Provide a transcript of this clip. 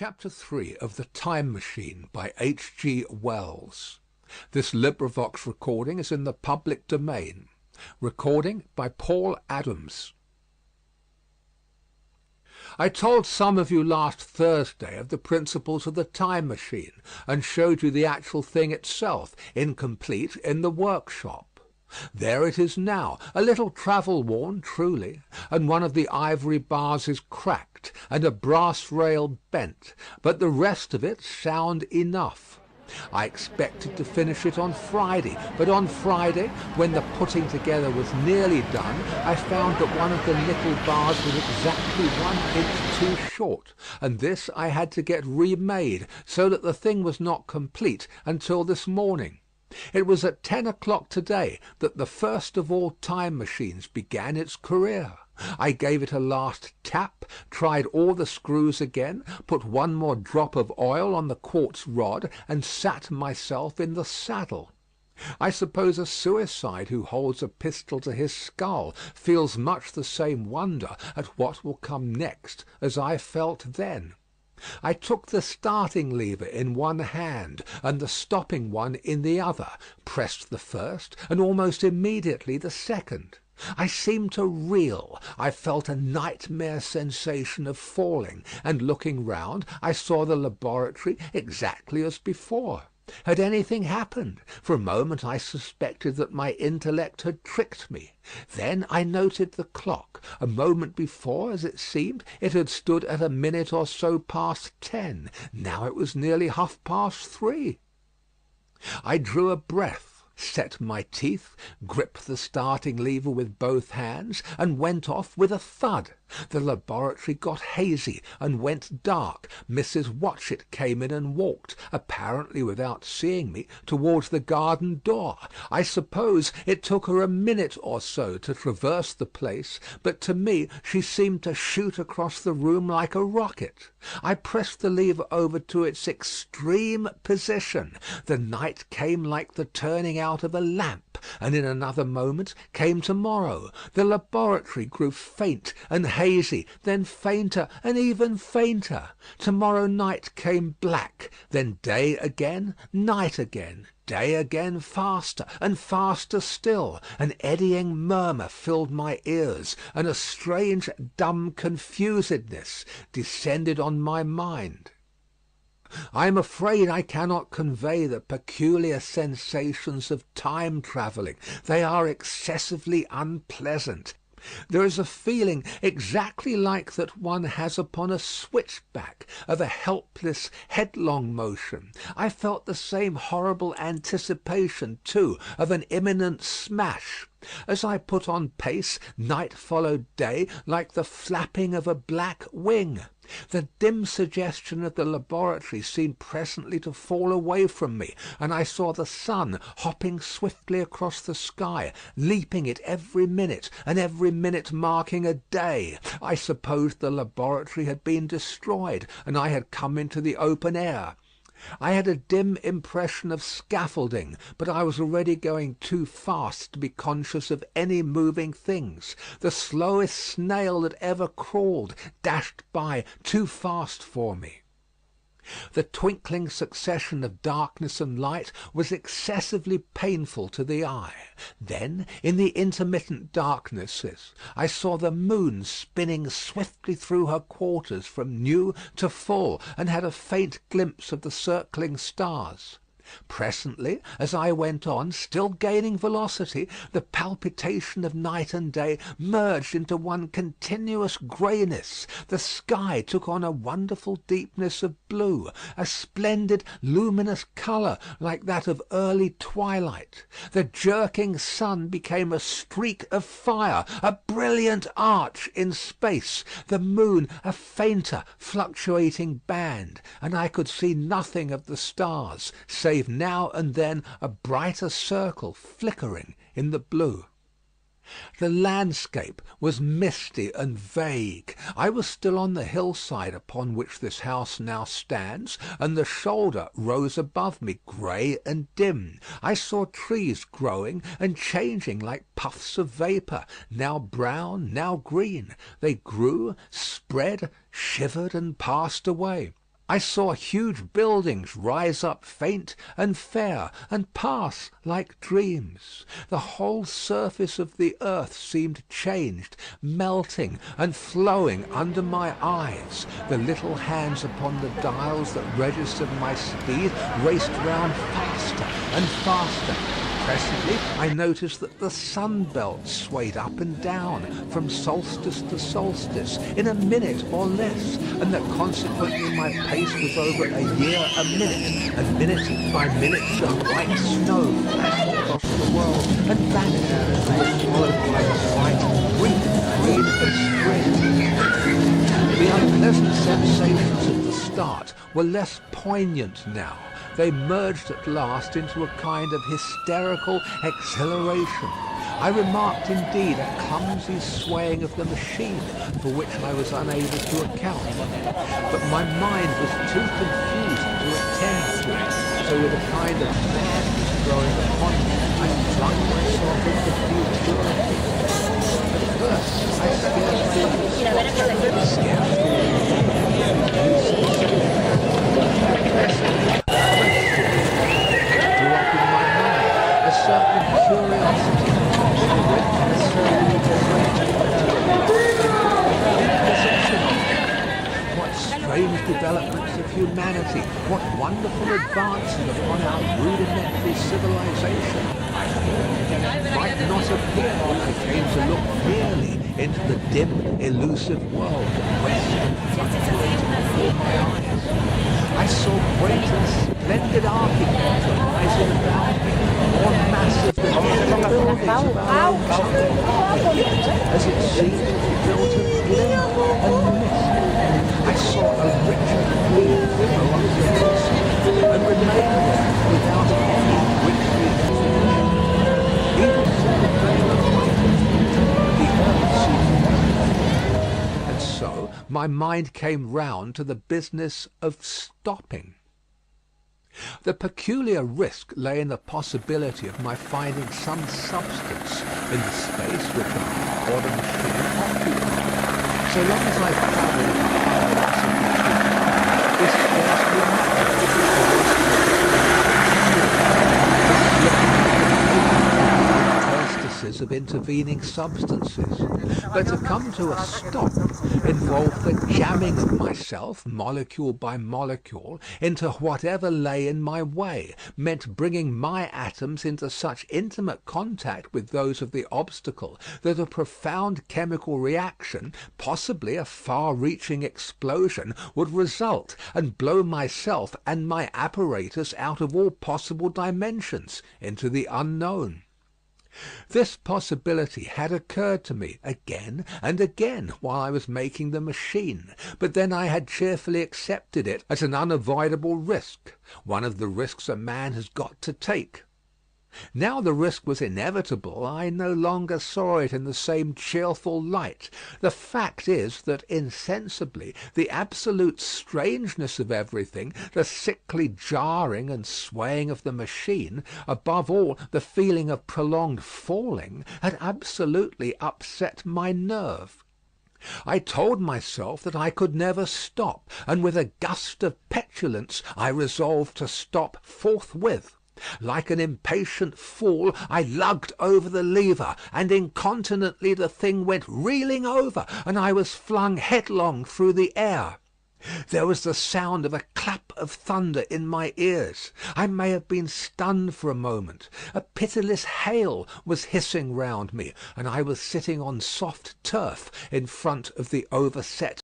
Chapter 3 of The Time Machine by H. G. Wells. This recording is in the public domain. Recording by Paul Adams. I told some of you last Thursday of the principles of the time machine, and showed you the actual thing itself, incomplete, in the workshop. There it is now, a little travel worn truly, and one of the ivory bars is cracked, and a brass rail bent, but the rest of it sound enough. I expected to finish it on Friday, but on Friday, when the putting together was nearly done, I found that one of the little bars was exactly 1 inch too short, and this I had to get remade, so that the thing was not complete until this morning. It was at 10 o'clock today that the first of all time machines began its career. I gave it a last tap, tried all the screws again, put one more drop of oil on the quartz rod, and sat myself in the saddle. I suppose a suicide who holds a pistol to his skull feels much the same wonder at what will come next as I felt then. I took the starting lever in one hand and the stopping one in the other, pressed the first, and almost immediately the second. I seemed to reel. I felt a nightmare sensation of falling, and looking round, I saw the laboratory exactly as before. Had anything happened? For a moment I suspected that my intellect had tricked me. Then I noted the clock. A moment before, as it seemed, it had stood at a minute or so past 10. Now it was nearly half past 3. I drew a breath, set my teeth, gripped the starting lever with both hands, and went off with a thud. The laboratory got hazy and went dark. Mrs. Watchett came in and walked, apparently without seeing me, towards the garden door. I suppose it took her a minute or so to traverse the place, but to me she seemed to shoot across the room like a rocket. I pressed the lever over to its extreme position. The night came like the turning out of a lamp, and in another moment came tomorrow. The laboratory grew faint and hazy, then fainter and even fainter. Tomorrow night came black, then day again, night again, day again, faster and faster still. An eddying murmur filled my ears, and a strange dumb confusedness descended on my mind. I am afraid I cannot convey the peculiar sensations of time travelling. They are excessively unpleasant. There is a feeling exactly like that one has upon a switchback, of a helpless, headlong motion. I felt the same horrible anticipation, too, of an imminent smash. As I put on pace, night followed day like the flapping of a black wing. The dim suggestion of the laboratory seemed presently to fall away from me, and I saw the sun hopping swiftly across the sky, leaping it every minute, and every minute marking a day. I supposed the laboratory had been destroyed, and I had come into the open air. I had a dim impression of scaffolding, but I was already going too fast to be conscious of any moving things. The slowest snail that ever crawled dashed by too fast for me. The twinkling succession of darkness and light was excessively painful to the eye. Then, in the intermittent darknesses, I saw the moon spinning swiftly through her quarters from new to full, and had a faint glimpse of the circling stars. Presently, as I went on, still gaining velocity, the palpitation of night and day merged into one continuous greyness. The sky took on a wonderful deepness of blue, a splendid luminous colour like that of early twilight. The jerking sun became a streak of fire, a brilliant arch in space, the moon a fainter fluctuating band, and I could see nothing of the stars, save now and then a brighter circle flickering in the blue. The landscape was misty and vague. I was still on the hillside upon which this house now stands, and the shoulder rose above me, grey and dim. I saw trees growing and changing like puffs of vapour, now brown, now green. They grew, spread, shivered, and passed away. I saw huge buildings rise up faint and fair, and pass like dreams. The whole surface of the earth seemed changed, melting and flowing under my eyes. The little hands upon the dials that registered my speed raced round faster and faster. Presently I noticed that the sun belt swayed up and down from solstice to solstice in a minute or less, and that consequently my pace was over a year a minute, and minute by minute the white snow flashed across the world and vanished and was followed by the white, green of spring. The unpleasant sensations at the start were less poignant now. They merged at last into a kind of hysterical exhilaration. I remarked indeed a clumsy swaying of the machine for which I was unable to account. But my mind was too confused to attend to it, so with a kind of madness growing upon me, I flung myself into futurity. At first I scarcely grew up in my mind a certain curiosity, a certain what strange developments of humanity, what wonderful advances upon our rudimentary civilization, I thought, might not appear when I came to look clearly into the dim, elusive world that rested and fluctuated before my eyes. I saw great and splendid architecture rising around me, more massive than any buildings of our own time. Yet, as it seemed to be built of glimmer and mist, I saw a richer green flow up the hillside and remain there without any wintry vegetation. Even from the veil of my feet, the earth seemed bare. And so my mind came round to the business of stopping. The peculiar risk lay in the possibility of my finding some substance in the space which I or the machine occupied. So long as I travelled at a high velocity, this scarcely mattered. Of intervening substances, but to come to a stop involved the jamming of myself, molecule by molecule, into whatever lay in my way, meant bringing my atoms into such intimate contact with those of the obstacle that a profound chemical reaction, possibly a far-reaching explosion, would result and blow myself and my apparatus out of all possible dimensions into the unknown. This possibility had occurred to me again and again while I was making the machine, but then I had cheerfully accepted it as an unavoidable risk, one of the risks a man has got to take. Now the risk was inevitable, I no longer saw it in the same cheerful light. The fact is that insensibly the absolute strangeness of everything, the sickly jarring and swaying of the machine, above all the feeling of prolonged falling, had absolutely upset my nerve. I told myself that I could never stop, and with a gust of petulance I resolved to stop forthwith. Like an impatient fool, I lugged over the lever, and incontinently the thing went reeling over, and I was flung headlong through the air. There was the sound of a clap of thunder in my ears. I may have been stunned for a moment. A pitiless hail was hissing round me, and I was sitting on soft turf in front of the overset